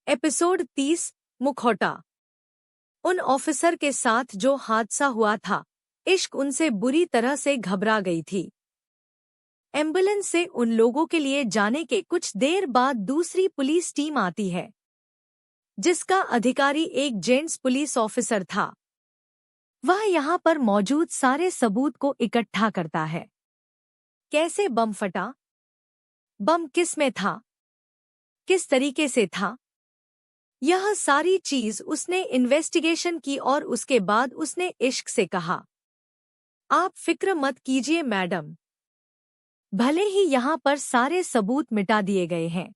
Episode 30 मुखौटा। उन officer के साथ जो हादसा हुआ था, इश्क उनसे बुरी तरह से घबरा गई थी। एम्बुलेंस से उन लोगों के लिए जाने के कुछ देर बाद दूसरी पुलिस टीम आती है, जिसका अधिकारी एक जेंट्स पुलिस ऑफिसर था। वह यहाँ पर मौजूद सारे सबूत को इकट्ठा करता है। कैसे बम फटा, बम किस में था, किस तरीके से था, यह सारी चीज उसने इन्वेस्टिगेशन की और उसके बाद उसने इश्क से कहा, आप फिक्र मत कीजिए मैडम, भले ही यहाँ पर सारे सबूत मिटा दिए गए हैं,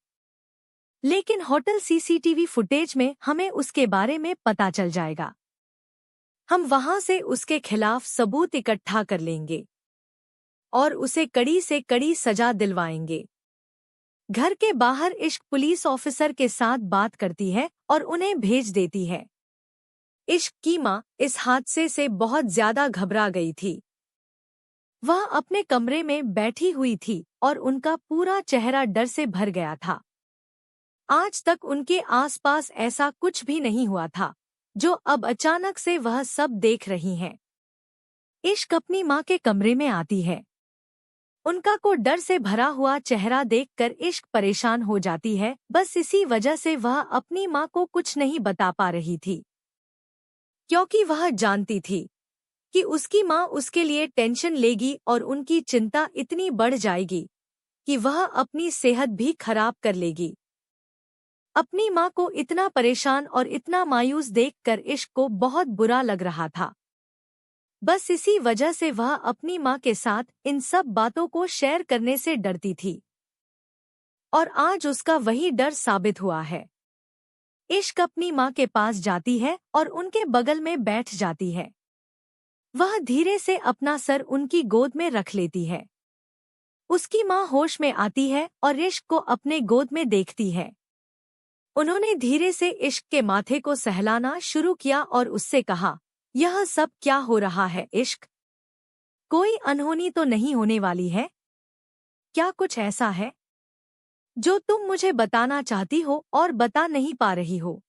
लेकिन होटल सीसीटीवी फुटेज में हमें उसके बारे में पता चल जाएगा। हम वहां से उसके खिलाफ सबूत इकट्ठा कर लेंगे और उसे कड़ी से कड़ी सजा दिलवाएंगे। घर के बाहर इश्क पुलिस ऑफिसर के साथ बात करती है और उन्हें भेज देती है। इश्क की माँ इस हादसे से बहुत ज्यादा घबरा गई थी। वह अपने कमरे में बैठी हुई थी और उनका पूरा चेहरा डर से भर गया था। आज तक उनके आसपास ऐसा कुछ भी नहीं हुआ था, जो अब अचानक से वह सब देख रही हैं। इश्क अपनी माँ के कमरे में आती है। उनका को डर से भरा हुआ चेहरा देखकर इश्क परेशान हो जाती है। बस इसी वजह से वह अपनी माँ को कुछ नहीं बता पा रही थी, क्योंकि वह जानती थी कि उसकी माँ उसके लिए टेंशन लेगी और उनकी चिंता इतनी बढ़ जाएगी कि वह अपनी सेहत भी खराब कर लेगी। अपनी माँ को इतना परेशान और इतना मायूस देखकर इश्क को बहुत बुरा लग रहा था। बस इसी वजह से वह अपनी माँ के साथ इन सब बातों को शेयर करने से डरती थी, और आज उसका वही डर साबित हुआ है। इश्क अपनी माँ के पास जाती है और उनके बगल में बैठ जाती है। वह धीरे से अपना सर उनकी गोद में रख लेती है। उसकी माँ होश में आती है और इश्क को अपने गोद में देखती है। उन्होंने धीरे से इश्क के माथे को सहलाना शुरू किया और उससे कहा, यह सब क्या हो रहा है इश्क? कोई अनहोनी तो नहीं होने वाली है? क्या कुछ ऐसा है जो तुम मुझे बताना चाहती हो और बता नहीं पा रही हो?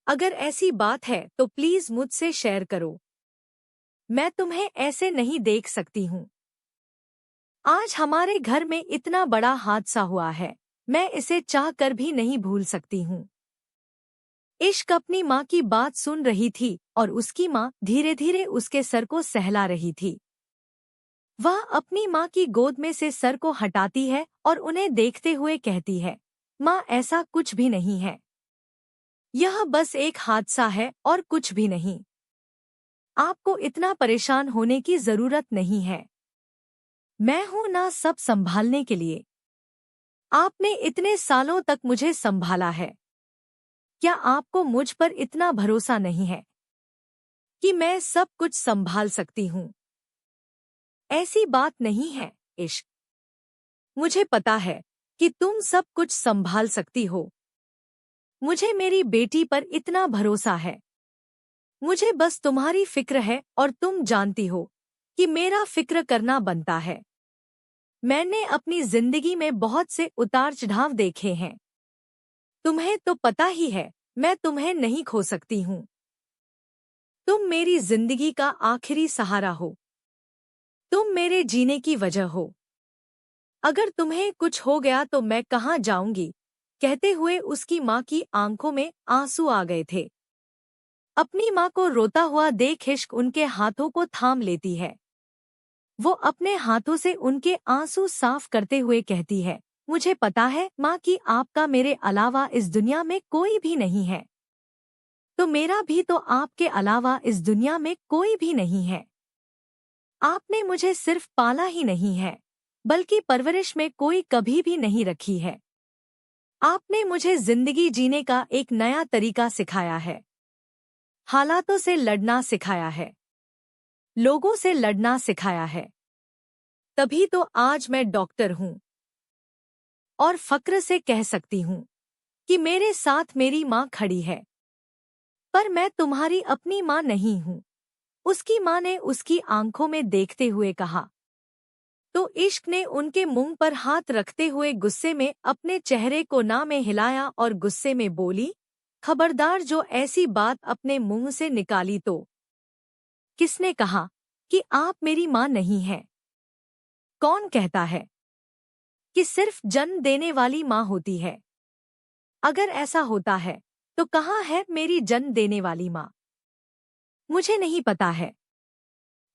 अगर ऐसी बात है तो प्लीज मुझसे शेयर करो। मैं तुम्हें ऐसे नहीं देख सकती हूँ। आज हमारे घर में इतना बड़ा हादसा हुआ है, मैं इसे चाह कर भी नहीं भूल सकती हूँ। इश्क अपनी माँ की बात सुन रही थी और उसकी माँ धीरे धीरे उसके सर को सहला रही थी। वह अपनी माँ की गोद में से सर को हटाती है और उन्हें देखते हुए कहती है, माँ ऐसा कुछ भी नहीं है, यह बस एक हादसा है और कुछ भी नहीं। आपको इतना परेशान होने की जरूरत नहीं है। मैं हूं ना सब संभालने के लिए। आपने इतने सालों तक मुझे संभाला है। क्या आपको मुझ पर इतना भरोसा नहीं है कि मैं सब कुछ संभाल सकती हूँ? ऐसी बात नहीं है इश्क। मुझे पता है कि तुम सब कुछ संभाल सकती हो। मुझे मेरी बेटी पर इतना भरोसा है। मुझे बस तुम्हारी फिक्र है और तुम जानती हो कि मेरा फिक्र करना बनता है। मैंने अपनी जिंदगी में बहुत से उतार चढ़ाव देखे हैं। तुम्हें तो पता ही है, मैं तुम्हें नहीं खो सकती हूँ। तुम मेरी जिंदगी का आखिरी सहारा हो। तुम मेरे जीने की वजह हो। अगर तुम्हें कुछ हो गया तो मैं कहाँ जाऊंगी? कहते हुए उसकी माँ की आंखों में आंसू आ गए थे। अपनी माँ को रोता हुआ देख इश्क उनके हाथों को थाम लेती है। वो अपने हाथों से उनके आंसू साफ करते हुए कहती है, मुझे पता है माँ कि आपका मेरे अलावा इस दुनिया में कोई भी नहीं है, तो मेरा भी तो आपके अलावा इस दुनिया में कोई भी नहीं है। आपने मुझे सिर्फ पाला ही नहीं है, बल्कि परवरिश में कोई कभी भी नहीं रखी है। आपने मुझे जिंदगी जीने का एक नया तरीका सिखाया है। हालातों से लड़ना सिखाया है। लोगों से लड़ना सिखाया है। तभी तो आज मैं डॉक्टर हूँ और फक्र से कह सकती हूँ कि मेरे साथ मेरी माँ खड़ी है। पर मैं तुम्हारी अपनी माँ नहीं हूँ, उसकी माँ ने उसकी आंखों में देखते हुए कहा। तो इश्क ने उनके मुंह पर हाथ रखते हुए गुस्से में अपने चेहरे को ना में हिलाया और गुस्से में बोली, खबरदार जो ऐसी बात अपने मुंह से निकाली तो। किसने कहा कि आप मेरी माँ नहीं हैं? कौन कहता है कि सिर्फ जन्म देने वाली माँ होती है? अगर ऐसा होता है तो कहाँ है मेरी जन्म देने वाली माँ? मुझे नहीं पता है।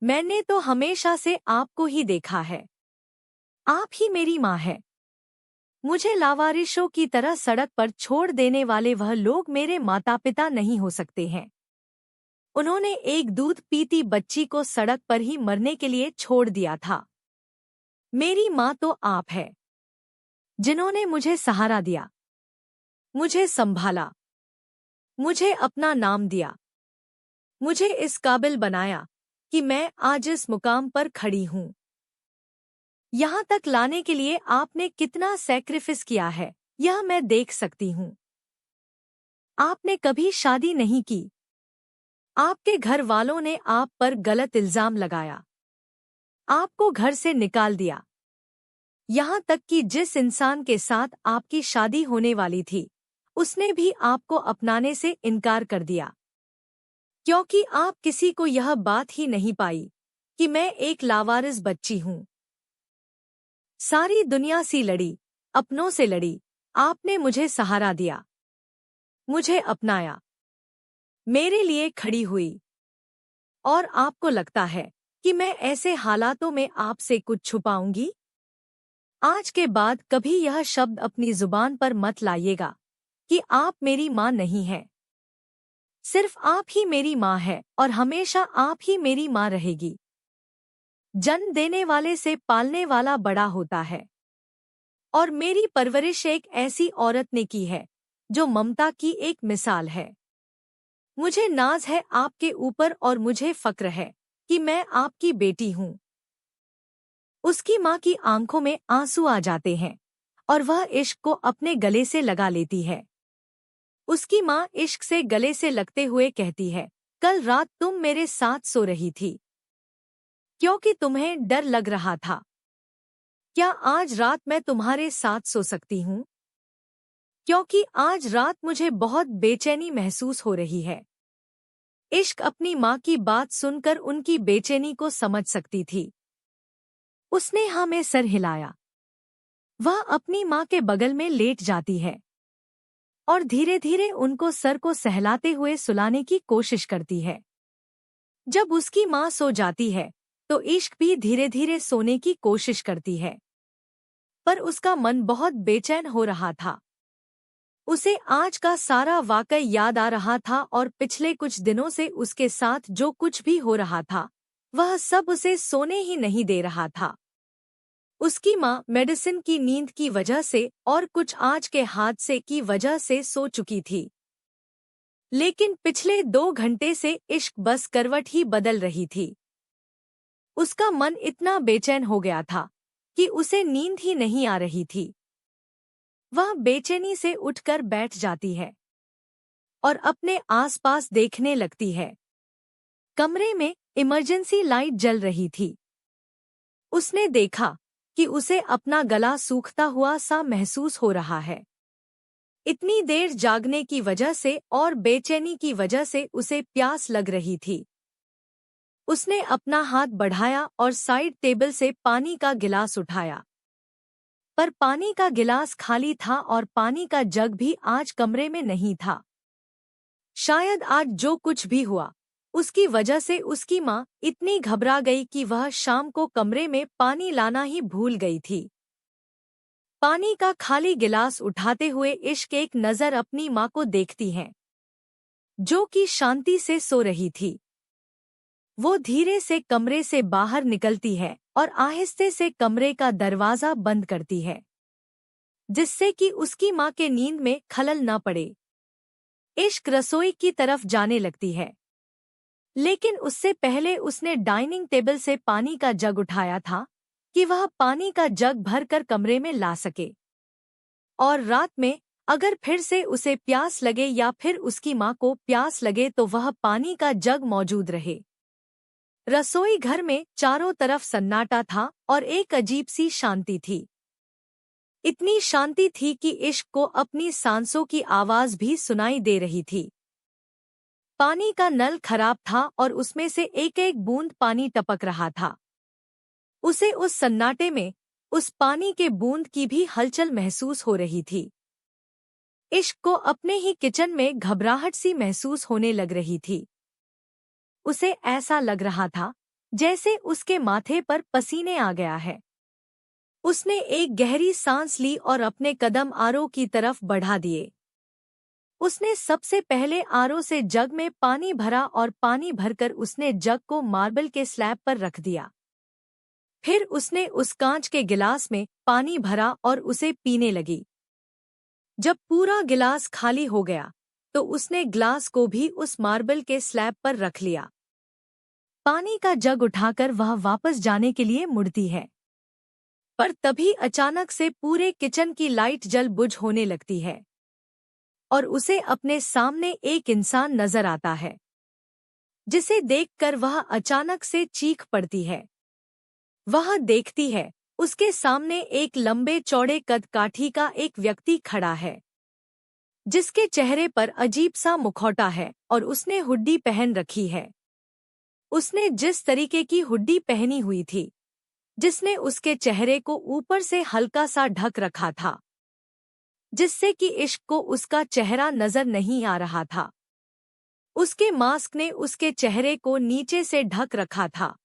मैंने तो हमेशा से आपको ही देखा है। आप ही मेरी माँ है। मुझे लावारिशों की तरह सड़क पर छोड़ देने वाले वह लोग मेरे माता पिता नहीं हो सकते हैं। उन्होंने एक दूध पीती बच्ची को सड़क पर ही मरने के लिए छोड़ दिया था। मेरी माँ तो आप है, जिन्होंने मुझे सहारा दिया, मुझे संभाला, मुझे अपना नाम दिया, मुझे इस काबिल बनाया कि मैं आज इस मुकाम पर खड़ी हूँ। यहाँ तक लाने के लिए आपने कितना सैक्रिफिस किया है, यह मैं देख सकती हूँ। आपने कभी शादी नहीं की। आपके घर वालों ने आप पर गलत इल्जाम लगाया, आपको घर से निकाल दिया। यहाँ तक कि जिस इंसान के साथ आपकी शादी होने वाली थी, उसने भी आपको अपनाने से इनकार कर दिया, क्योंकि आप किसी को यह बात ही नहीं पाई कि मैं एक लावारिस बच्ची हूँ। सारी दुनिया सी लड़ी, अपनों से लड़ी, आपने मुझे सहारा दिया, मुझे अपनाया, मेरे लिए खड़ी हुई। और आपको लगता है कि मैं ऐसे हालातों में आपसे कुछ छुपाऊंगी? आज के बाद कभी यह शब्द अपनी जुबान पर मत लाइएगा कि आप मेरी माँ नहीं हैं। सिर्फ आप ही मेरी माँ है और हमेशा आप ही मेरी माँ रहेगी। जन्म देने वाले से पालने वाला बड़ा होता है, और मेरी परवरिश एक ऐसी औरत ने की है जो ममता की एक मिसाल है। मुझे नाज है आपके ऊपर और मुझे फक्र है कि मैं आपकी बेटी हूँ। उसकी माँ की आंखों में आंसू आ जाते हैं और वह इश्क को अपने गले से लगा लेती है। उसकी माँ इश्क से गले से लगते हुए कहती है, कल रात तुम मेरे साथ सो रही थी क्योंकि तुम्हें डर लग रहा था। क्या आज रात मैं तुम्हारे साथ सो सकती हूँ? क्योंकि आज रात मुझे बहुत बेचैनी महसूस हो रही है। इश्क अपनी माँ की बात सुनकर उनकी बेचैनी को समझ सकती थी। उसने हाँ में सर हिलाया। वह अपनी माँ के बगल में लेट जाती है और धीरे धीरे उनको सर को सहलाते हुए सुलाने की कोशिश करती है। जब उसकी माँ सो जाती है तो इश्क भी धीरे धीरे सोने की कोशिश करती है, पर उसका मन बहुत बेचैन हो रहा था। उसे आज का सारा वाकई याद आ रहा था और पिछले कुछ दिनों से उसके साथ जो कुछ भी हो रहा था, वह सब उसे सोने ही नहीं दे रहा था। उसकी माँ मेडिसिन की नींद की वजह से और कुछ आज के हादसे की वजह से सो चुकी थी, लेकिन पिछले 2 घंटे से इश्क बस करवट ही बदल रही थी। उसका मन इतना बेचैन हो गया था कि उसे नींद ही नहीं आ रही थी। वह बेचैनी से उठकर बैठ जाती है और अपने आसपास देखने लगती है। कमरे में इमरजेंसी लाइट जल रही थी। उसने देखा कि उसे अपना गला सूखता हुआ सा महसूस हो रहा है। इतनी देर जागने की वजह से और बेचैनी की वजह से उसे प्यास लग रही थी। उसने अपना हाथ बढ़ाया और साइड टेबल से पानी का गिलास उठाया, पर पानी का गिलास खाली था और पानी का जग भी आज कमरे में नहीं था। शायद आज जो कुछ भी हुआ, उसकी वजह से उसकी माँ इतनी घबरा गई कि वह शाम को कमरे में पानी लाना ही भूल गई थी। पानी का खाली गिलास उठाते हुए इश्क एक नज़र अपनी माँ को देखती है, जो कि शांति से सो रही थी। वो धीरे से कमरे से बाहर निकलती है और आहिस्ते से कमरे का दरवाज़ा बंद करती है, जिससे कि उसकी माँ के नींद में खलल न पड़े। इश्क रसोई की तरफ जाने लगती है, लेकिन उससे पहले उसने डाइनिंग टेबल से पानी का जग उठाया था कि वह पानी का जग भरकर कमरे में ला सके, और रात में अगर फिर से उसे प्यास लगे या फिर उसकी माँ को प्यास लगे तो वह पानी का जग मौजूद रहे। रसोई घर में चारों तरफ सन्नाटा था और एक अजीब सी शांति थी। इतनी शांति थी कि इश्क को अपनी सांसों की आवाज भी सुनाई दे रही थी। पानी का नल खराब था और उसमें से एक एक बूंद पानी टपक रहा था। उसे उस सन्नाटे में उस पानी के बूंद की भी हलचल महसूस हो रही थी। इश्क को अपने ही किचन में घबराहट सी महसूस होने लग रही थी। उसे ऐसा लग रहा था जैसे उसके माथे पर पसीने आ गया है। उसने एक गहरी सांस ली और अपने कदम आरओ की तरफ बढ़ा दिए। उसने सबसे पहले आरओ से जग में पानी भरा और पानी भरकर उसने जग को मार्बल के स्लैब पर रख दिया। फिर उसने उस कांच के गिलास में पानी भरा और उसे पीने लगी। जब पूरा गिलास खाली हो गया तो उसने ग्लास को भी उस मार्बल के स्लैब पर रख लिया। पानी का जग उठाकर वह वापस जाने के लिए मुड़ती है, पर तभी अचानक से पूरे किचन की लाइट जल बुझ होने लगती है और उसे अपने सामने एक इंसान नजर आता है, जिसे देखकर वह अचानक से चीख पड़ती है। वह देखती है उसके सामने एक लंबे चौड़े कद काठी का एक व्यक्ति खड़ा है, जिसके चेहरे पर अजीब सा मुखौटा है और उसने हुड्डी पहन रखी है। उसने जिस तरीके की हुड्डी पहनी हुई थी, जिसने उसके चेहरे को ऊपर से हल्का सा ढक रखा था, जिससे कि इश्क को उसका चेहरा नजर नहीं आ रहा था। उसके मास्क ने उसके चेहरे को नीचे से ढक रखा था,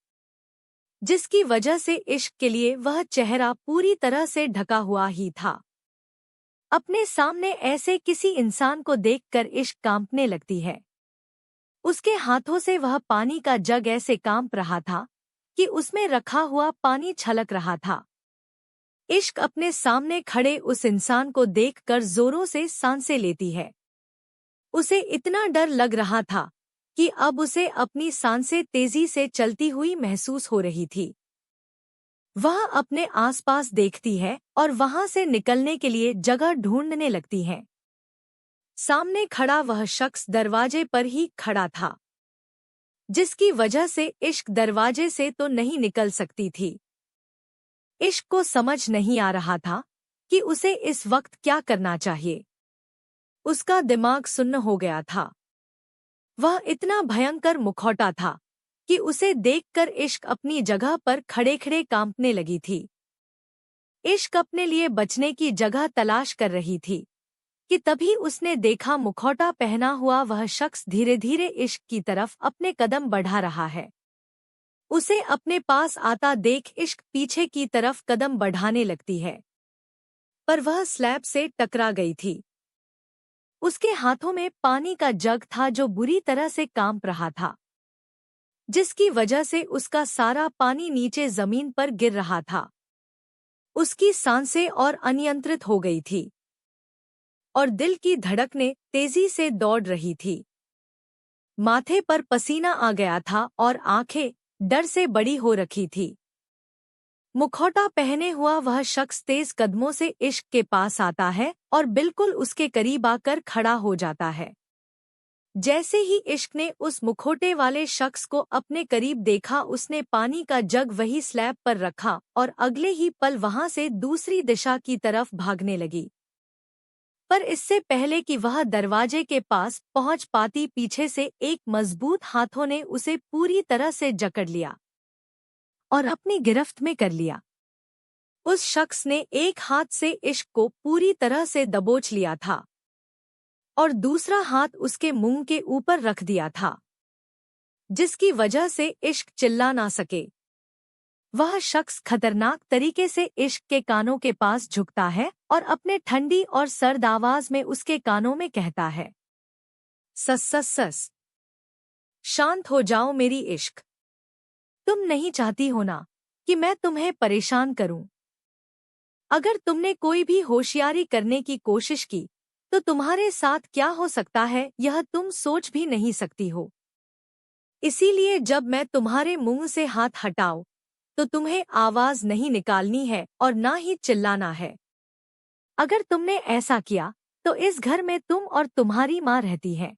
जिसकी वजह से इश्क के लिए वह चेहरा पूरी तरह से ढका हुआ ही था। अपने सामने ऐसे किसी इंसान को देखकर इश्क कांपने लगती है। उसके हाथों से वह पानी का जग ऐसे कांप रहा था कि उसमें रखा हुआ पानी छलक रहा था। इश्क अपने सामने खड़े उस इंसान को देखकर जोरों से सांसें लेती है। उसे इतना डर लग रहा था कि अब उसे अपनी सांसें तेजी से चलती हुई महसूस हो रही थी। वह अपने आसपास देखती है और वहां से निकलने के लिए जगह ढूंढने लगती है। सामने खड़ा वह शख्स दरवाजे पर ही खड़ा था, जिसकी वजह से इश्क दरवाजे से तो नहीं निकल सकती थी। इश्क को समझ नहीं आ रहा था कि उसे इस वक्त क्या करना चाहिए। उसका दिमाग सुन्न हो गया था। वह इतना भयंकर मुखौटा था कि उसे देखकर इश्क अपनी जगह पर खड़े खड़े कांपने लगी थी। इश्क अपने लिए बचने की जगह तलाश कर रही थी कि तभी उसने देखा मुखौटा पहना हुआ वह शख्स धीरे धीरे इश्क की तरफ अपने कदम बढ़ा रहा है। उसे अपने पास आता देख इश्क पीछे की तरफ कदम बढ़ाने लगती है, पर वह स्लैब से टकरा गई थी। उसके हाथों में पानी का जग था जो बुरी तरह से कांप रहा था, जिसकी वजह से उसका सारा पानी नीचे जमीन पर गिर रहा था। उसकी सांसें और अनियंत्रित हो गई थी और दिल की धड़कनें तेजी से दौड़ रही थी। माथे पर पसीना आ गया था और आंखें डर से बड़ी हो रखी थी। मुखौटा पहने हुआ वह शख्स तेज कदमों से इश्क के पास आता है और बिल्कुल उसके करीब आकर खड़ा हो जाता है। जैसे ही इश्क ने उस मुखौटे वाले शख्स को अपने करीब देखा, उसने पानी का जग वही स्लैब पर रखा और अगले ही पल वहां से दूसरी दिशा की तरफ भागने लगी। पर इससे पहले कि वह दरवाजे के पास पहुंच पाती, पीछे से एक मजबूत हाथों ने उसे पूरी तरह से जकड़ लिया और अपनी गिरफ्त में कर लिया। उस शख्स ने एक हाथ से इश्क को पूरी तरह से दबोच लिया था और दूसरा हाथ उसके मुंह के ऊपर रख दिया था, जिसकी वजह से इश्क चिल्ला ना सके। वह शख्स खतरनाक तरीके से इश्क के कानों के पास झुकता है और अपने ठंडी और सर्द आवाज में उसके कानों में कहता है, सस सस सस, शांत हो जाओ मेरी इश्क। तुम नहीं चाहती हो ना कि मैं तुम्हें परेशान करूं। अगर तुमने कोई भी होशियारी करने की कोशिश की तो तुम्हारे साथ क्या हो सकता है, यह तुम सोच भी नहीं सकती हो। इसीलिए जब मैं तुम्हारे मुंह से हाथ हटाऊं तो तुम्हें आवाज नहीं निकालनी है और ना ही चिल्लाना है। अगर तुमने ऐसा किया तो इस घर में तुम और तुम्हारी माँ रहती है।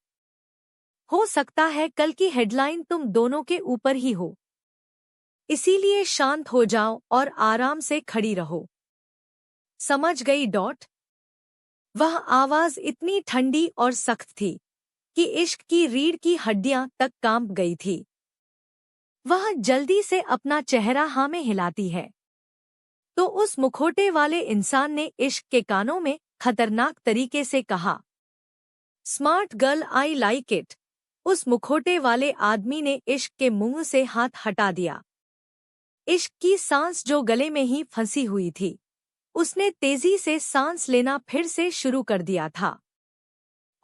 हो सकता है कल की हेडलाइन तुम दोनों के ऊपर ही हो, इसीलिए शांत हो जाओ और आराम से खड़ी रहो। समझ गई डॉट? वह आवाज इतनी ठंडी और सख्त थी कि इश्क की रीढ़ की हड्डियां तक कांप गई थी। वह जल्दी से अपना चेहरा हाँ में हिलाती है तो उस मुखौटे वाले इंसान ने इश्क के कानों में खतरनाक तरीके से कहा, smart girl I like it. उस मुखौटे वाले आदमी ने इश्क के मुंह से हाथ हटा दिया। इश्क की सांस जो गले में ही फंसी हुई थी, उसने तेजी से सांस लेना फिर से शुरू कर दिया था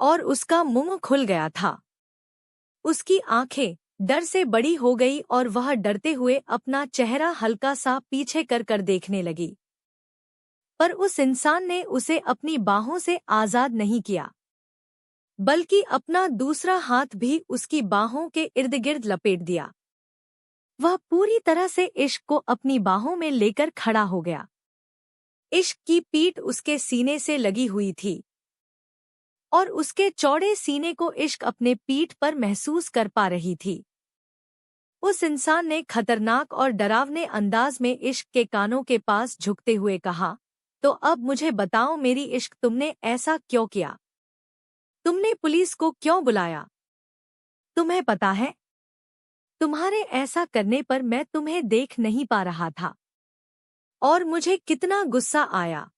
और उसका मुंह खुल गया था। उसकी आंखें डर से बड़ी हो गई और वह डरते हुए अपना चेहरा हल्का सा पीछे कर देखने लगी। पर उस इंसान ने उसे अपनी बाहों से आजाद नहीं किया, बल्कि अपना दूसरा हाथ भी उसकी बाहों के इर्द गिर्द लपेट दिया। वह पूरी तरह से इश्क को अपनी बाहों में लेकर खड़ा हो गया। इश्क की पीठ उसके सीने से लगी हुई थी और उसके चौड़े सीने को इश्क अपने पीठ पर महसूस कर पा रही थी। उस इंसान ने खतरनाक और डरावने अंदाज में इश्क के कानों के पास झुकते हुए कहा, तो अब मुझे बताओ मेरी इश्क, तुमने ऐसा क्यों किया? तुमने पुलिस को क्यों बुलाया? तुम्हें पता है, तुम्हारे ऐसा करने पर मैं तुम्हें देख नहीं पा रहा था और मुझे कितना गुस्सा आया।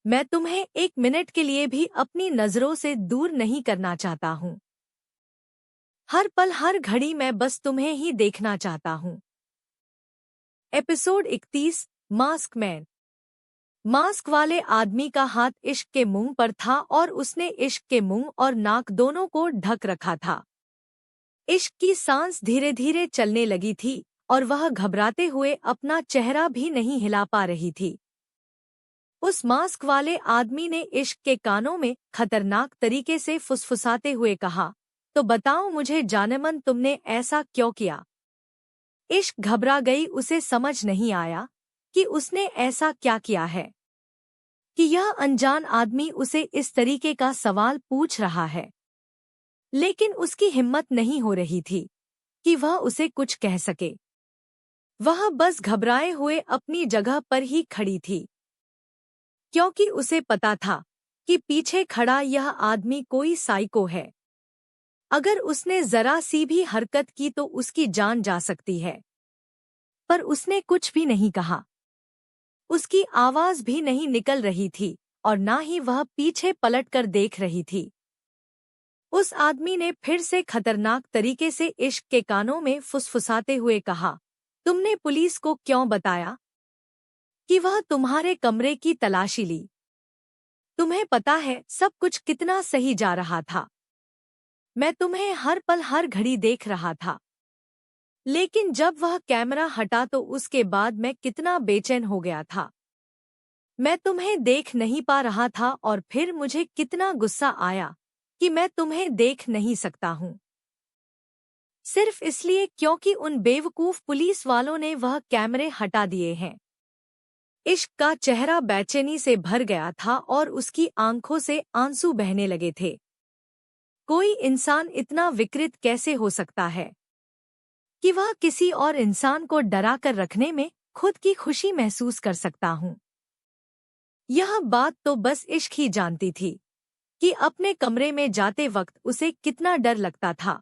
मैं तुम्हें एक मिनट के लिए भी अपनी नजरों से दूर नहीं करना चाहता हूँ। हर पल हर घड़ी मैं बस तुम्हें ही देखना चाहता हूँ। Episode 31, mask man. मास्क वाले आदमी का हाथ इश्क के मुंह पर था और उसने इश्क के मुंह और नाक दोनों को ढक रखा था। इश्क की सांस धीरे धीरे चलने लगी थी और वह घबराते हुए अपना चेहरा भी नहीं हिला पा रही थी। उस मास्क वाले आदमी ने इश्क के कानों में खतरनाक तरीके से फुसफुसाते हुए कहा, तो बताओ मुझे जानेमन, तुमने ऐसा क्यों किया? इश्क घबरा गई। उसे समझ नहीं आया कि उसने ऐसा क्या किया है कि यह अनजान आदमी उसे इस तरीके का सवाल पूछ रहा है। लेकिन उसकी हिम्मत नहीं हो रही थी कि वह उसे कुछ कह सके। वह बस घबराए हुए अपनी जगह पर ही खड़ी थी, क्योंकि उसे पता था कि पीछे खड़ा यह आदमी कोई साइको है। अगर उसने जरा सी भी हरकत की तो उसकी जान जा सकती है। पर उसने कुछ भी नहीं कहा। उसकी आवाज भी नहीं निकल रही थी और ना ही वह पीछे पलटकर देख रही थी। उस आदमी ने फिर से खतरनाक तरीके से इश्क के कानों में फुसफुसाते हुए कहा, तुमने पुलिस को क्यों बताया कि वह तुम्हारे कमरे की तलाशी ली? तुम्हें पता है सब कुछ कितना सही जा रहा था। मैं तुम्हें हर पल हर घड़ी देख रहा था। लेकिन जब वह कैमरा हटा तो उसके बाद मैं कितना बेचैन हो गया था। मैं तुम्हें देख नहीं पा रहा था और फिर मुझे कितना गुस्सा आया कि मैं तुम्हें देख नहीं सकता हूँ। सिर्फ इसलिए क्योंकि उन बेवकूफ पुलिस वालों ने वह कैमरे हटा दिए हैं। इश्क का चेहरा बेचैनी से भर गया था और उसकी आंखों से आंसू बहने लगे थे। कोई इंसान इतना विकृत कैसे हो सकता है कि वह किसी और इंसान को डरा कर रखने में खुद की खुशी महसूस कर सकता हूँ। यह बात तो बस इश्क ही जानती थी कि अपने कमरे में जाते वक्त उसे कितना डर लगता था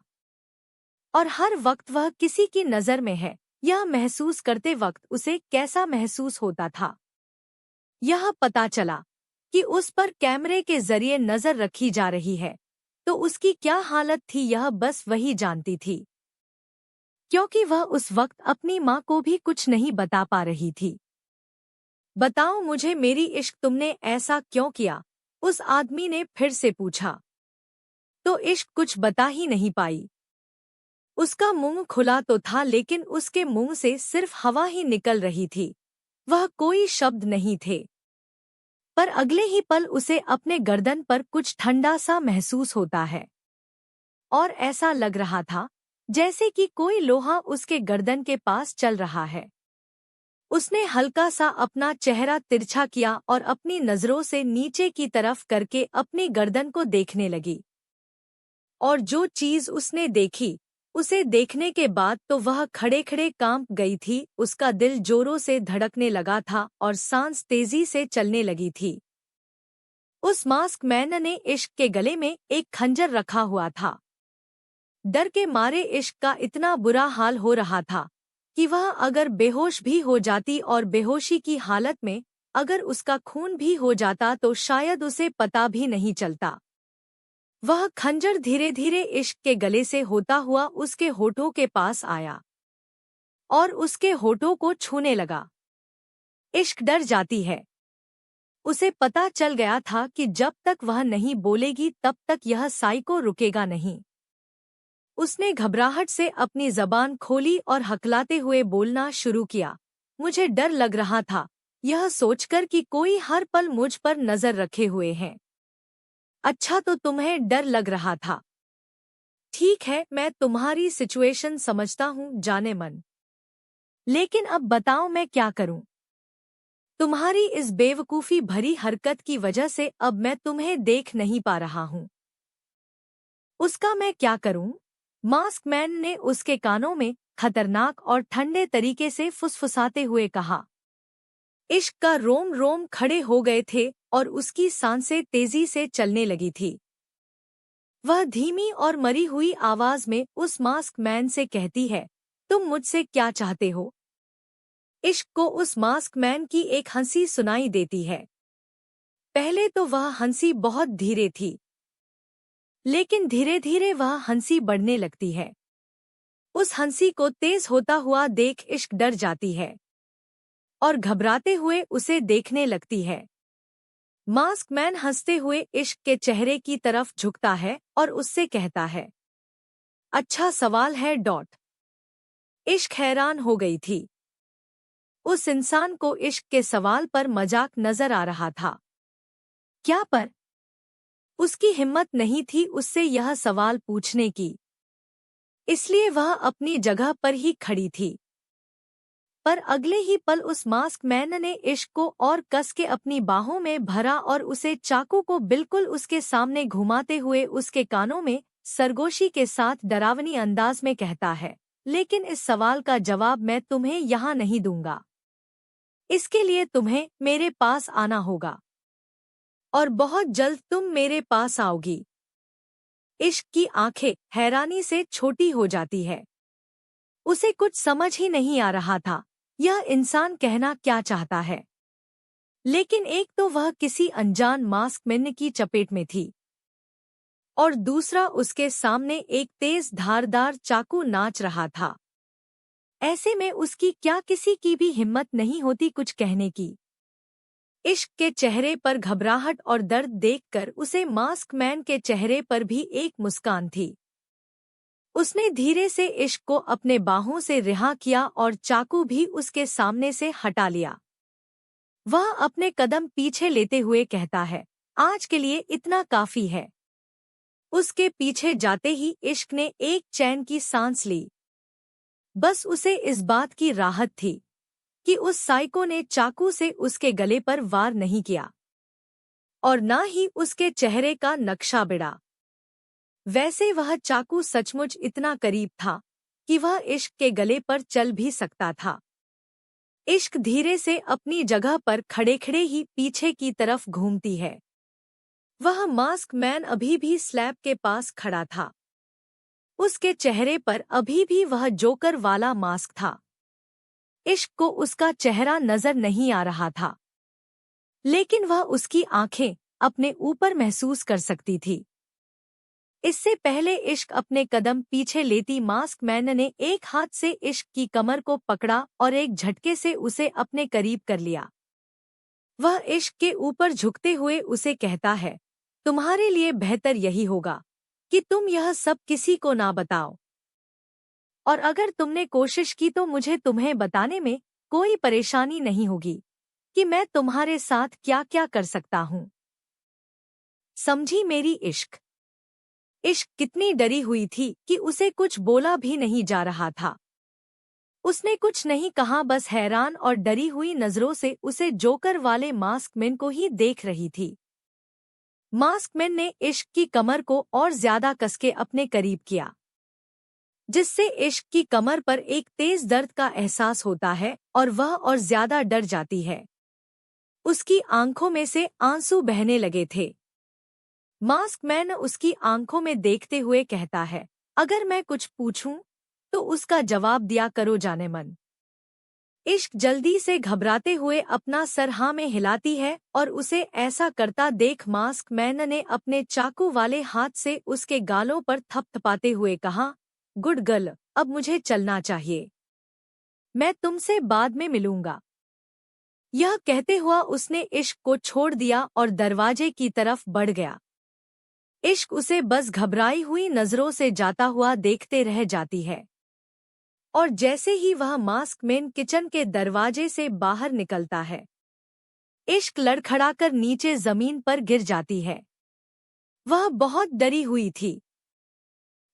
और हर वक्त वह किसी की नज़र में है, यह महसूस करते वक्त उसे कैसा महसूस होता था। यह पता चला कि उस पर कैमरे के जरिए नज़र रखी जा रही है तो उसकी क्या हालत थी, यह बस वही जानती थी, क्योंकि वह उस वक्त अपनी माँ को भी कुछ नहीं बता पा रही थी। बताओ मुझे मेरी इश्क, तुमने ऐसा क्यों किया? उस आदमी ने फिर से पूछा। तो इश्क कुछ बता ही नहीं पाई। उसका मुंह खुला तो था लेकिन उसके मुंह से सिर्फ हवा ही निकल रही थी, वह कोई शब्द नहीं थे। पर अगले ही पल उसे अपने गर्दन पर कुछ ठंडा सा महसूस होता है और ऐसा लग रहा था जैसे कि कोई लोहा उसके गर्दन के पास चल रहा है। उसने हल्का सा अपना चेहरा तिरछा किया और अपनी नजरों से नीचे की तरफ करके अपनी गर्दन को देखने लगी। और जो चीज उसने देखी उसे देखने के बाद तो वह खड़े खड़े कांप गई थी। उसका दिल जोरों से धड़कने लगा था और सांस तेजी से चलने लगी थी। उस मास्क मैन ने इश्क के गले में एक खंजर रखा हुआ था। डर के मारे इश्क का इतना बुरा हाल हो रहा था कि वह अगर बेहोश भी हो जाती और बेहोशी की हालत में अगर उसका खून भी हो जाता तो शायद उसे पता भी नहीं चलता। वह खंजर धीरे धीरे इश्क के गले से होता हुआ उसके होठों के पास आया और उसके होठों को छूने लगा। इश्क डर जाती है। उसे पता चल गया था कि जब तक वह नहीं बोलेगी तब तक यह साइको रुकेगा नहीं। उसने घबराहट से अपनी जबान खोली और हकलाते हुए बोलना शुरू किया। मुझे डर लग रहा था, यह सोचकर कि कोई हर पल मुझ पर नजर रखे हुए हैं। अच्छा, तो तुम्हें डर लग रहा था। ठीक है, मैं तुम्हारी सिचुएशन समझता हूँ जाने मन। लेकिन अब बताओ मैं क्या करूँ? तुम्हारी इस बेवकूफ़ी भरी हरकत की वजह से अब मैं तुम्हें देख नहीं पा रहा हूँ। उसका मैं क्या करूँ? मास्क मैन ने उसके कानों में खतरनाक और ठंडे तरीके से फुसफुसाते हुए कहा। इश्क का रोम रोम खड़े हो गए थे और उसकी सांसें तेजी से चलने लगी थी। वह धीमी और मरी हुई आवाज में उस मास्क मैन से कहती है, तुम मुझसे क्या चाहते हो? इश्क को उस मास्क मैन की एक हंसी सुनाई देती है। पहले तो वह हंसी बहुत धीरे थी, लेकिन धीरे धीरे वह हंसी बढ़ने लगती है। उस हंसी को तेज होता हुआ देख इश्क डर जाती है और घबराते हुए उसे देखने लगती है। मास्क मैन हंसते हुए इश्क के चेहरे की तरफ झुकता है और उससे कहता है, अच्छा सवाल है डॉट। इश्क हैरान हो गई थी। उस इंसान को इश्क के सवाल पर मजाक नजर आ रहा था। क्या पर उसकी हिम्मत नहीं थी उससे यह सवाल पूछने की, इसलिए वह अपनी जगह पर ही खड़ी थी। पर अगले ही पल उस मास्क मैन ने इश्क को और कस के अपनी बाहों में भरा और उसे चाकू को बिल्कुल उसके सामने घुमाते हुए उसके कानों में सरगोशी के साथ डरावनी अंदाज में कहता है, लेकिन इस सवाल का जवाब मैं तुम्हें यहाँ नहीं दूंगा। इसके लिए तुम्हें मेरे पास आना होगा और बहुत जल्द तुम मेरे पास आओगी। इश्क की आंखें हैरानी से छोटी हो जाती है। उसे कुछ समझ ही नहीं आ रहा था यह इंसान कहना क्या चाहता है। लेकिन एक तो वह किसी अनजान मास्क मैन की चपेट में थी और दूसरा उसके सामने एक तेज धारदार चाकू नाच रहा था। ऐसे में उसकी क्या किसी की भी हिम्मत नहीं होती कुछ कहने की। इश्क के चेहरे पर घबराहट और दर्द देखकर उसे मास्क मैन के चेहरे पर भी एक मुस्कान थी। उसने धीरे से इश्क को अपने बाहों से रिहा किया और चाकू भी उसके सामने से हटा लिया। वह अपने कदम पीछे लेते हुए कहता है, आज के लिए इतना काफी है। उसके पीछे जाते ही इश्क ने एक चैन की सांस ली। बस उसे इस बात की राहत थी कि उस साइको ने चाकू से उसके गले पर वार नहीं किया और न ही उसके चेहरे का नक्शा बिड़ा। वैसे वह चाकू सचमुच इतना करीब था कि वह इश्क के गले पर चल भी सकता था। इश्क धीरे से अपनी जगह पर खड़े खड़े ही पीछे की तरफ घूमती है। वह मास्क मैन अभी भी स्लैब के पास खड़ा था। उसके चेहरे पर अभी भी वह जोकर वाला मास्क था। इश्क को उसका चेहरा नजर नहीं आ रहा था, लेकिन वह उसकी आंखें अपने ऊपर महसूस कर सकती थी। इससे पहले इश्क अपने कदम पीछे लेती मास्क मैन ने एक हाथ से इश्क की कमर को पकड़ा और एक झटके से उसे अपने करीब कर लिया। वह इश्क के ऊपर झुकते हुए उसे कहता है, तुम्हारे लिए बेहतर यही होगा कि तुम यह सब किसी को ना बताओ, और अगर तुमने कोशिश की तो मुझे तुम्हें बताने में कोई परेशानी नहीं होगी कि मैं तुम्हारे साथ क्या क्या कर सकता हूँ। समझी मेरी इश्क? इश्क कितनी डरी हुई थी कि उसे कुछ बोला भी नहीं जा रहा था। उसने कुछ नहीं कहा, बस हैरान और डरी हुई नजरों से उसे जोकर वाले मास्क मैन को ही देख रही थी। मास्क मैन ने इश्क की कमर को और ज्यादा कसके अपने करीब किया। जिससे इश्क की कमर पर एक तेज दर्द का एहसास होता है और वह और ज्यादा डर जाती है। उसकी आंखों में से आंसू बहने लगे थे। मास्क मैन उसकी आंखों में देखते हुए कहता है, अगर मैं कुछ पूछूं तो उसका जवाब दिया करो जाने मन। इश्क जल्दी से घबराते हुए अपना सर हाँ में हिलाती है और उसे ऐसा करता देख मास्क मैन ने अपने चाकू वाले हाथ से उसके गालों पर थपथपाते हुए कहा, गुड गर्ल, अब मुझे चलना चाहिए। मैं तुमसे बाद में मिलूंगा। यह कहते हुआ उसने इश्क को छोड़ दिया और दरवाजे की तरफ बढ़ गया। इश्क उसे बस घबराई हुई नजरों से जाता हुआ देखते रह जाती है और जैसे ही वह मास्क मैन किचन के दरवाजे से बाहर निकलता है, इश्क लड़खड़ाकर नीचे जमीन पर गिर जाती है। वह बहुत डरी हुई थी।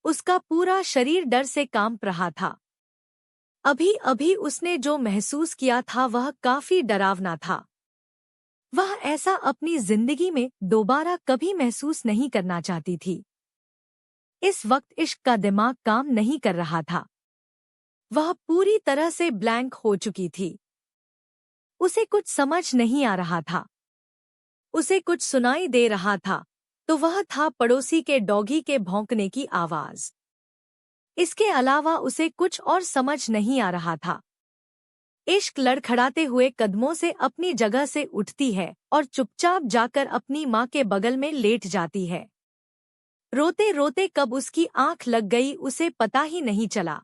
उसका पूरा शरीर डर से कांप रहा था। अभी अभी उसने जो महसूस किया था वह काफी डरावना था। वह ऐसा अपनी जिंदगी में दोबारा कभी महसूस नहीं करना चाहती थी। इस वक्त इश्क का दिमाग काम नहीं कर रहा था। वह पूरी तरह से ब्लैंक हो चुकी थी। उसे कुछ समझ नहीं आ रहा था। उसे कुछ सुनाई दे रहा था तो वह था पड़ोसी के डॉगी के भौंकने की आवाज। इसके अलावा उसे कुछ और समझ नहीं आ रहा था। इश्क लड़खड़ाते हुए कदमों से अपनी जगह से उठती है और चुपचाप जाकर अपनी माँ के बगल में लेट जाती है। रोते रोते कब उसकी आंख लग गई उसे पता ही नहीं चला।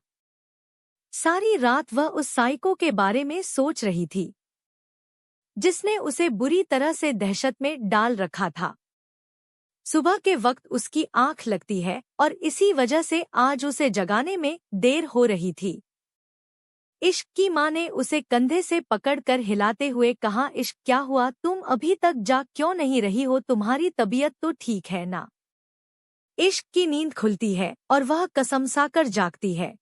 सारी रात वह उस साइको के बारे में सोच रही थी जिसने उसे बुरी तरह से दहशत में डाल रखा था। सुबह के वक्त उसकी आंख लगती है और इसी वजह से आज उसे जगाने में देर हो रही थी। इश्क की माँ ने उसे कंधे से पकड़कर हिलाते हुए कहा, इश्क क्या हुआ, तुम अभी तक जाग क्यों नहीं रही हो, तुम्हारी तबीयत तो ठीक है ना। इश्क की नींद खुलती है और वह कसमसाकर जागती है।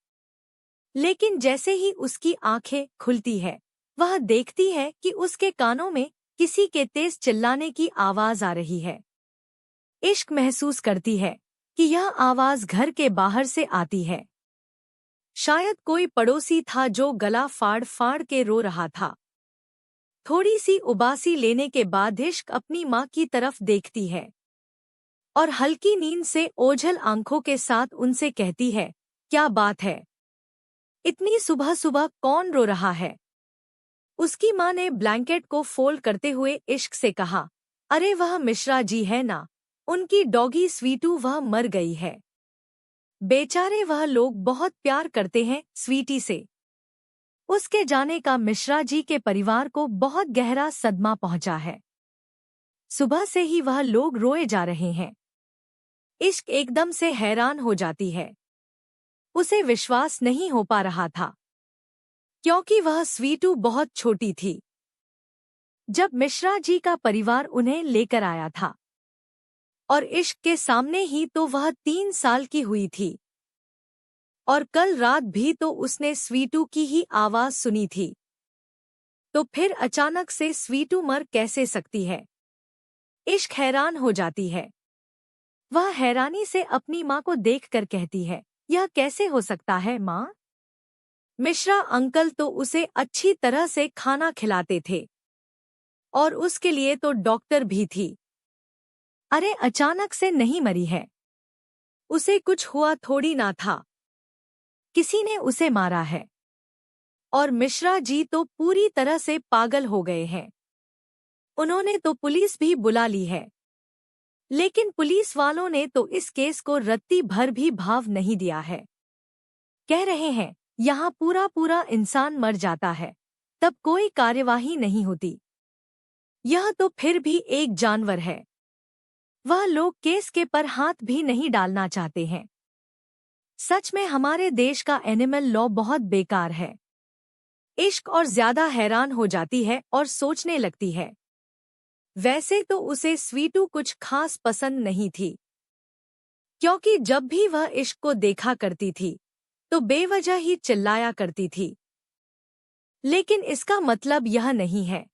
लेकिन जैसे ही उसकी आंखें खुलती है वह देखती है कि उसके कानों में किसी के तेज चिल्लाने की आवाज आ रही है। इश्क महसूस करती है कि यह आवाज घर के बाहर से आती है। शायद कोई पड़ोसी था जो गला फाड़ फाड़ के रो रहा था। थोड़ी सी उबासी लेने के बाद इश्क अपनी माँ की तरफ देखती है और हल्की नींद से ओझल आंखों के साथ उनसे कहती है, क्या बात है, इतनी सुबह सुबह कौन रो रहा है। उसकी माँ ने ब्लैंकेट को फोल्ड करते हुए इश्क से कहा, अरे वह मिश्रा जी है ना, उनकी डॉगी स्वीटू, वह मर गई है। बेचारे वह लोग बहुत प्यार करते हैं स्वीटी से। उसके जाने का मिश्रा जी के परिवार को बहुत गहरा सदमा पहुंचा है। सुबह से ही वह लोग रोए जा रहे हैं। इश्क एकदम से हैरान हो जाती है। उसे विश्वास नहीं हो पा रहा था क्योंकि वह स्वीटू बहुत छोटी थी जब मिश्रा जी का परिवार उन्हें लेकर आया था और इश्क के सामने ही तो वह 3 साल की हुई थी और कल रात भी तो उसने स्वीटू की ही आवाज सुनी थी। तो फिर अचानक से स्वीटू मर कैसे सकती है। इश्क हैरान हो जाती है। वह हैरानी से अपनी माँ को देखकर कहती है, यह कैसे हो सकता है माँ। मिश्रा अंकल तो उसे अच्छी तरह से खाना खिलाते थे और उसके लिए तो डॉक्टर भी थी। अरे अचानक से नहीं मरी है, उसे कुछ हुआ थोड़ी ना था, किसी ने उसे मारा है और मिश्रा जी तो पूरी तरह से पागल हो गए हैं। उन्होंने तो पुलिस भी बुला ली है, लेकिन पुलिस वालों ने तो इस केस को रत्ती भर भी भाव नहीं दिया है। कह रहे हैं यहाँ पूरा पूरा इंसान मर जाता है तब कोई कार्यवाही नहीं होती। यह तो फिर भी एक जानवर है। वह लोग केस के पर हाथ भी नहीं डालना चाहते हैं। सच में हमारे देश का एनिमल लॉ बहुत बेकार है। इश्क और ज्यादा हैरान हो जाती है और सोचने लगती है। वैसे तो उसे स्वीटू कुछ खास पसंद नहीं थी क्योंकि जब भी वह इश्क को देखा करती थी तो बेवजह ही चिल्लाया करती थी। लेकिन इसका मतलब यह नहीं है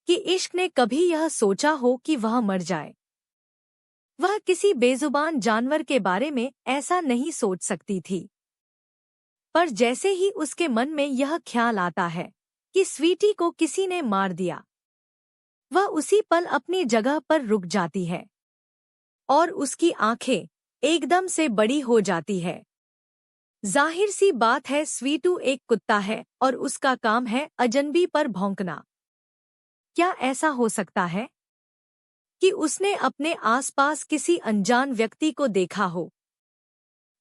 कि इश्क ने कभी यह सोचा हो कि वह मर जाए। वह किसी बेजुबान जानवर के बारे में ऐसा नहीं सोच सकती थी। पर जैसे ही उसके मन में यह ख्याल आता है कि स्वीटी को किसी ने मार दिया, वह उसी पल अपनी जगह पर रुक जाती है और उसकी आंखें एकदम से बड़ी हो जाती है। जाहिर सी बात है, स्वीटू एक कुत्ता है और उसका काम है अजनबी पर भौंकना। क्या ऐसा हो सकता है कि उसने अपने आसपास किसी अनजान व्यक्ति को देखा हो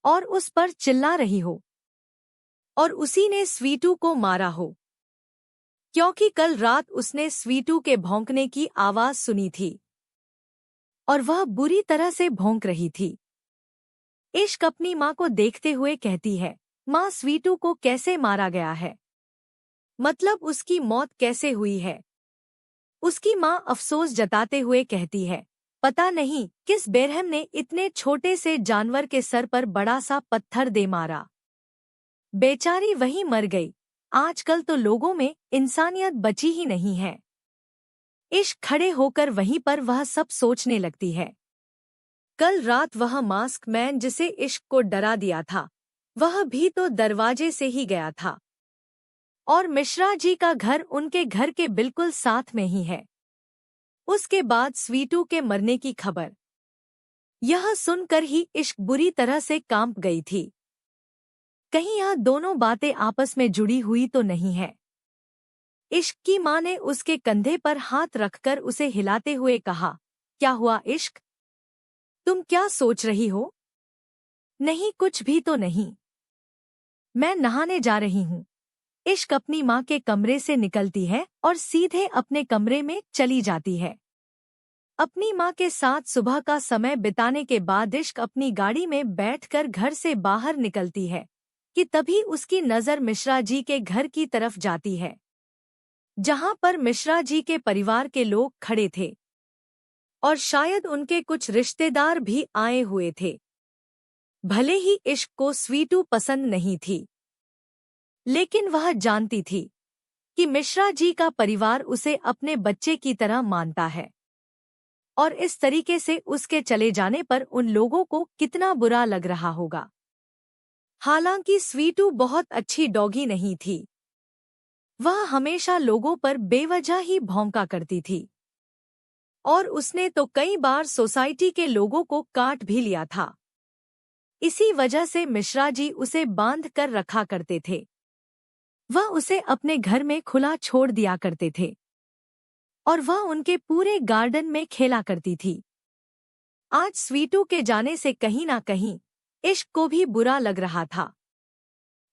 और उस पर चिल्ला रही हो और उसी ने स्वीटू को मारा हो? क्योंकि कल रात उसने स्वीटू के भौंकने की आवाज सुनी थी और वह बुरी तरह से भौंक रही थी। इश्क अपनी माँ को देखते हुए कहती है, माँ, स्वीटू को कैसे मारा गया है? मतलब उसकी मौत कैसे हुई है? उसकी माँ अफसोस जताते हुए कहती है, पता नहीं किस बेरहम ने इतने छोटे से जानवर के सर पर बड़ा सा पत्थर दे मारा। बेचारी वहीं मर गई। आजकल तो लोगों में इंसानियत बची ही नहीं है। इश्क खड़े होकर वहीं पर वह सब सोचने लगती है। कल रात वह मास्क मैन जिसे इश्क को डरा दिया था, वह भी तो दरवाजे से ही गया था और मिश्रा जी का घर उनके घर के बिल्कुल साथ में ही है। उसके बाद स्वीटू के मरने की खबर, यह सुनकर ही इश्क बुरी तरह से कांप गई थी। कहीं यह दोनों बातें आपस में जुड़ी हुई तो नहीं है? इश्क की माँ ने उसके कंधे पर हाथ रखकर उसे हिलाते हुए कहा, क्या हुआ इश्क? तुम क्या सोच रही हो? नहीं, कुछ भी तो नहीं। मैं नहाने जा रही हूँ। इश्क अपनी माँ के कमरे से निकलती है और सीधे अपने कमरे में चली जाती है। अपनी माँ के साथ सुबह का समय बिताने के बाद इश्क अपनी गाड़ी में बैठकर घर से बाहर निकलती है कि तभी उसकी नज़र मिश्रा जी के घर की तरफ जाती है, जहाँ पर मिश्रा जी के परिवार के लोग खड़े थे और शायद उनके कुछ रिश्तेदार भी आए हुए थे। भले ही इश्क को स्वीटू पसंद नहीं थी, लेकिन वह जानती थी कि मिश्रा जी का परिवार उसे अपने बच्चे की तरह मानता है और इस तरीके से उसके चले जाने पर उन लोगों को कितना बुरा लग रहा होगा। हालांकि स्वीटू बहुत अच्छी डॉगी नहीं थी। वह हमेशा लोगों पर बेवजह ही भौंका करती थी और उसने तो कई बार सोसाइटी के लोगों को काट भी लिया था। इसी वजह से मिश्रा जी उसे बांध कर रखा करते थे। वह उसे अपने घर में खुला छोड़ दिया करते थे और वह उनके पूरे गार्डन में खेला करती थी। आज स्वीटू के जाने से कहीं ना कहीं इश्क को भी बुरा लग रहा था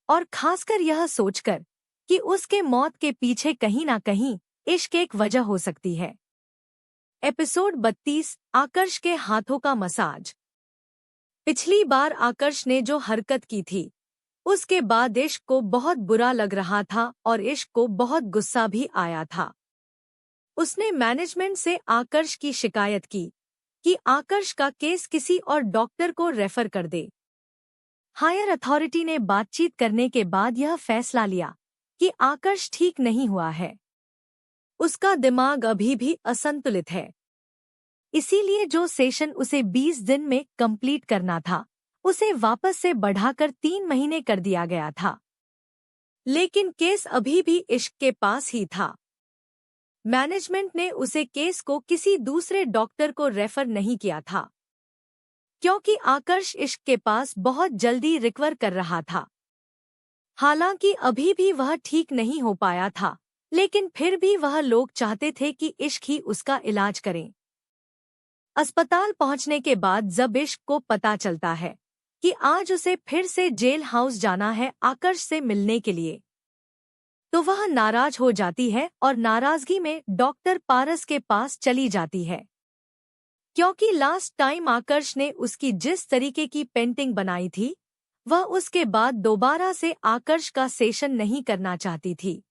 और खासकर यह सोचकर कि उसके मौत के पीछे कहीं ना कहीं इश्क एक वजह हो सकती है। एपिसोड 32, आकर्ष के हाथों का मसाज। पिछली बार आकर्ष ने जो हरकत की थी, उसके बाद इश्क को बहुत बुरा लग रहा था और इश्क को बहुत गुस्सा भी आया था। उसने मैनेजमेंट से आकर्ष की शिकायत की कि आकर्ष का केस किसी और डॉक्टर को रेफर कर दे। हायर अथॉरिटी ने बातचीत करने के बाद यह फैसला लिया कि आकर्ष ठीक नहीं हुआ है। उसका दिमाग अभी भी असंतुलित है। इसीलिए जो सेशन उसे 20 दिन में कंप्लीट करना था, उसे वापस से बढ़ाकर 3 महीने कर दिया गया था। लेकिन केस अभी भी इश्क के पास ही था। मैनेजमेंट ने उसे केस को किसी दूसरे डॉक्टर को रेफर नहीं किया था, क्योंकि आकर्ष इश्क के पास बहुत जल्दी रिकवर कर रहा था। हालांकि अभी भी वह ठीक नहीं हो पाया था, लेकिन फिर भी वह लोग चाहते थे कि इश्क ही उसका इलाज करें। अस्पताल पहुंचने के बाद जब इश्क को पता चलता है कि आज उसे फिर से जेल हाउस जाना है आकर्ष से मिलने के लिए, तो वह नाराज हो जाती है और नाराजगी में डॉक्टर पारस के पास चली जाती है, क्योंकि लास्ट टाइम आकर्ष ने उसकी जिस तरीके की पेंटिंग बनाई थी, वह उसके बाद दोबारा से आकर्ष का सेशन नहीं करना चाहती थी।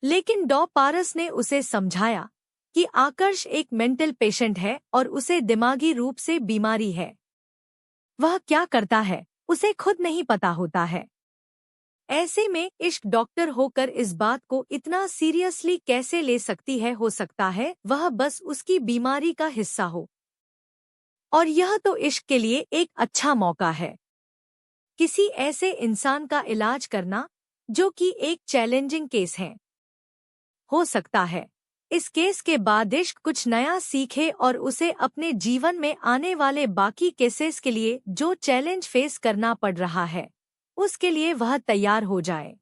लेकिन डॉ पारस ने उसे समझाया कि आकर्ष एक मेंटल पेशेंट है और उसे दिमागी रूप से बीमारी है। वह क्या करता है उसे खुद नहीं पता होता है। ऐसे में इश्क डॉक्टर होकर इस बात को इतना सीरियसली कैसे ले सकती है? हो सकता है वह बस उसकी बीमारी का हिस्सा हो। और यह तो इश्क के लिए एक अच्छा मौका है किसी ऐसे इंसान का इलाज करना जो कि एक चैलेंजिंग केस है। हो सकता है इस केस के बाद इश्क कुछ नया सीखे और उसे अपने जीवन में आने वाले बाकी केसेस के लिए जो चैलेंज फेस करना पड़ रहा है उसके लिए वह तैयार हो जाए।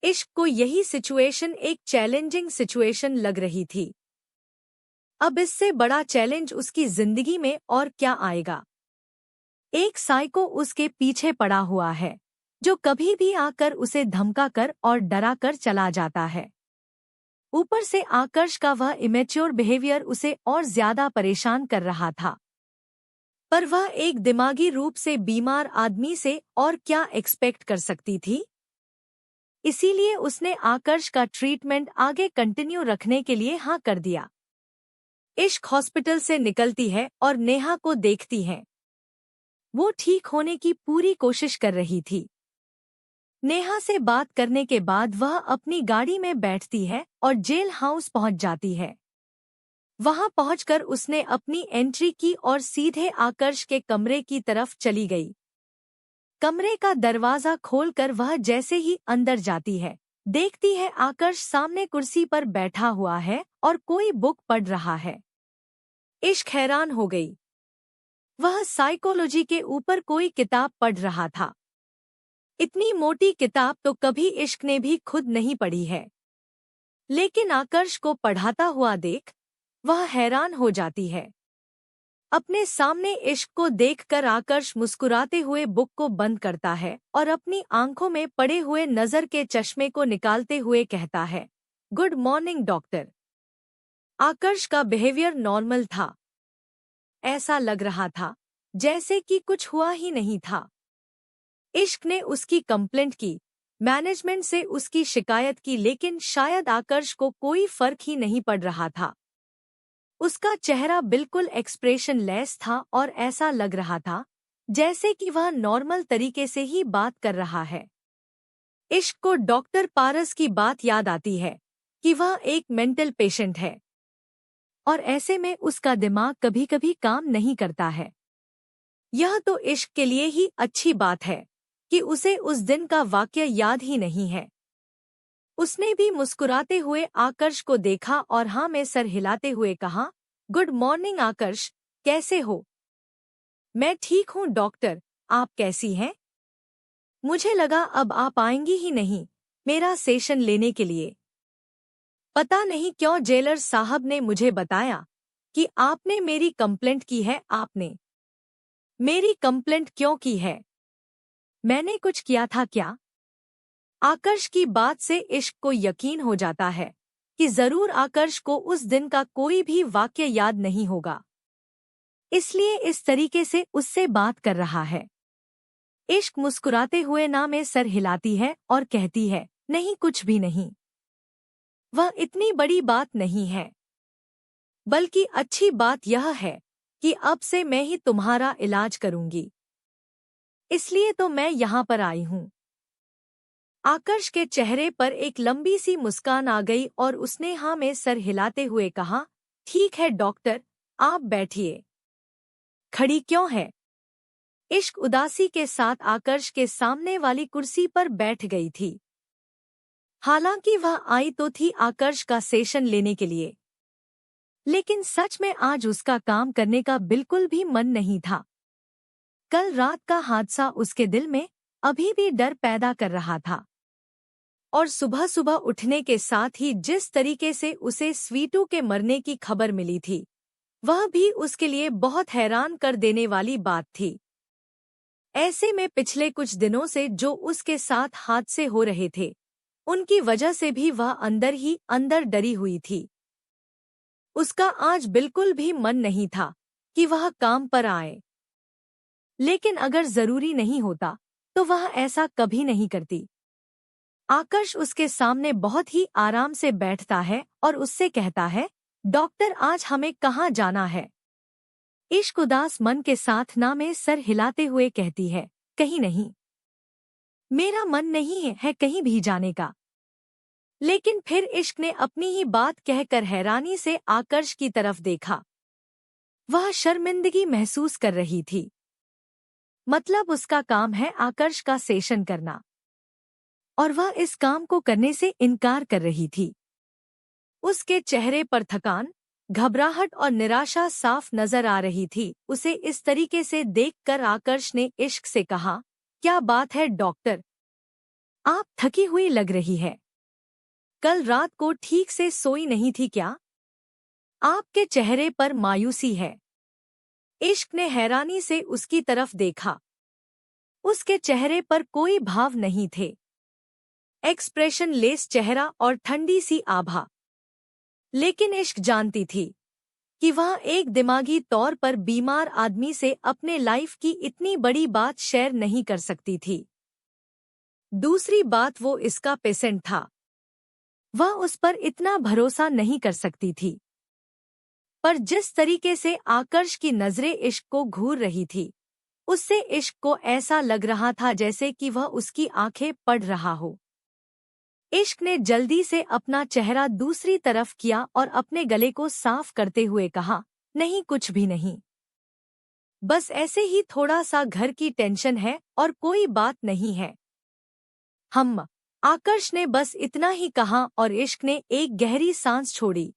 इश्क को यही सिचुएशन एक चैलेंजिंग सिचुएशन लग रही थी। अब इससे बड़ा चैलेंज उसकी जिंदगी में और क्या आएगा। एक साइको उसके पीछे पड़ा हुआ है जो कभी भी आकर उसे धमका कर और डरा कर चला जाता है। ऊपर से आकर्ष का वह इमेच्योर बिहेवियर उसे और ज्यादा परेशान कर रहा था। पर वह एक दिमागी रूप से बीमार आदमी से और क्या एक्सपेक्ट कर सकती थी। इसीलिए उसने आकर्ष का ट्रीटमेंट आगे कंटिन्यू रखने के लिए हाँ कर दिया। इश्क हॉस्पिटल से निकलती है और नेहा को देखती है। वो ठीक होने की पूरी कोशिश कर रही थी। नेहा से बात करने के बाद वह अपनी गाड़ी में बैठती है और जेल हाउस पहुंच जाती है। वहां पहुंचकर उसने अपनी एंट्री की और सीधे आकर्ष के कमरे की तरफ चली गई। कमरे का दरवाजा खोलकर वह जैसे ही अंदर जाती है देखती है आकर्ष सामने कुर्सी पर बैठा हुआ है और कोई बुक पढ़ रहा है। इश्क हैरान हो गई। वह साइकोलॉजी के ऊपर कोई किताब पढ़ रहा था। इतनी मोटी किताब तो कभी इश्क ने भी खुद नहीं पढ़ी है। लेकिन आकर्ष को पढ़ाता हुआ देख वह हैरान हो जाती है। अपने सामने इश्क को देखकर आकर्ष मुस्कुराते हुए बुक को बंद करता है और अपनी आंखों में पड़े हुए नजर के चश्मे को निकालते हुए कहता है, गुड मॉर्निंग डॉक्टर। आकर्ष का बिहेवियर नॉर्मल था। ऐसा लग रहा था जैसे कि कुछ हुआ ही नहीं था। इश्क ने उसकी कंप्लेंट की, मैनेजमेंट से उसकी शिकायत की, लेकिन शायद आकर्ष को कोई फर्क ही नहीं पड़ रहा था। उसका चेहरा बिल्कुल एक्सप्रेशन लेस था और ऐसा लग रहा था जैसे कि वह नॉर्मल तरीके से ही बात कर रहा है। इश्क को डॉक्टर पारस की बात याद आती है कि वह एक मेंटल पेशेंट है और ऐसे में उसका दिमाग कभी-कभी काम नहीं करता है। यह तो इश्क के लिए ही अच्छी बात है कि उसे उस दिन का वाकया याद ही नहीं है। उसने भी मुस्कुराते हुए आकर्ष को देखा और हाँ में सर हिलाते हुए कहा, गुड मॉर्निंग आकर्ष, कैसे हो? मैं ठीक हूँ डॉक्टर, आप कैसी हैं? मुझे लगा अब आप आएंगी ही नहीं मेरा सेशन लेने के लिए। पता नहीं क्यों जेलर साहब ने मुझे बताया कि आपने मेरी कंप्लेंट की है। आपने मेरी कंप्लेंट क्यों की है? मैंने कुछ किया था क्या? आकर्ष की बात से इश्क को यकीन हो जाता है कि जरूर आकर्ष को उस दिन का कोई भी वाक्य याद नहीं होगा, इसलिए इस तरीके से उससे बात कर रहा है। इश्क मुस्कुराते हुए ना में सर हिलाती है और कहती है, नहीं कुछ भी नहीं, वह इतनी बड़ी बात नहीं है, बल्कि अच्छी बात यह है कि अब से मैं ही तुम्हारा इलाज करूंगी, इसलिए तो मैं यहाँ पर आई हूँ। आकर्ष के चेहरे पर एक लंबी सी मुस्कान आ गई और उसने हाँ में सर हिलाते हुए कहा, ठीक है डॉक्टर, आप बैठिए। खड़ी क्यों है? इश्क उदासी के साथ आकर्ष के सामने वाली कुर्सी पर बैठ गई थी। हालांकि वह आई तो थी आकर्ष का सेशन लेने के लिए, लेकिन सच में आज उसका काम करने का बिल्कुल भी मन नहीं था। कल रात का हादसा उसके दिल में अभी भी डर पैदा कर रहा था और सुबह सुबह उठने के साथ ही जिस तरीके से उसे स्वीटू के मरने की खबर मिली थी वह भी उसके लिए बहुत हैरान कर देने वाली बात थी। ऐसे में पिछले कुछ दिनों से जो उसके साथ हादसे हो रहे थे उनकी वजह से भी वह अंदर ही अंदर डरी हुई थी। उसका आज बिल्कुल भी मन नहीं था कि वह काम पर आए, लेकिन अगर जरूरी नहीं होता तो वह ऐसा कभी नहीं करती। आकर्ष उसके सामने बहुत ही आराम से बैठता है और उससे कहता है, डॉक्टर आज हमें कहाँ जाना है? इश्क उदास मन के साथ ना में सर हिलाते हुए कहती है, कहीं नहीं, मेरा मन नहीं है कहीं भी जाने का। लेकिन फिर इश्क ने अपनी ही बात कहकर हैरानी से आकर्ष की तरफ देखा। वह शर्मिंदगी महसूस कर रही थी। मतलब उसका काम है आकर्ष का सेशन करना, और वह इस काम को करने से इनकार कर रही थी। उसके चेहरे पर थकान, घबराहट और निराशा साफ नजर आ रही थी। उसे इस तरीके से देखकर आकर्ष ने इश्क से कहा, क्या बात है डॉक्टर, आप थकी हुई लग रही है। कल रात को ठीक से सोई नहीं थी क्या? आपके चेहरे पर मायूसी है। इश्क ने हैरानी से उसकी तरफ देखा। उसके चेहरे पर कोई भाव नहीं थे, एक्सप्रेशन लेस चेहरा और ठंडी सी आभा। लेकिन इश्क जानती थी कि वह एक दिमागी तौर पर बीमार आदमी से अपने लाइफ की इतनी बड़ी बात शेयर नहीं कर सकती थी। दूसरी बात, वो इसका पेशेंट था। वह उस पर इतना भरोसा नहीं कर सकती थी। पर जिस तरीके से आकर्ष की नजरें इश्क को घूर रही थी, उससे इश्क को ऐसा लग रहा था जैसे कि वह उसकी आंखें पढ़ रहा हो। इश्क ने जल्दी से अपना चेहरा दूसरी तरफ किया और अपने गले को साफ करते हुए कहा, नहीं कुछ भी नहीं, बस ऐसे ही थोड़ा सा घर की टेंशन है और कोई बात नहीं है। आकर्ष ने बस इतना ही कहा और इश्क ने एक गहरी सांस छोड़ी।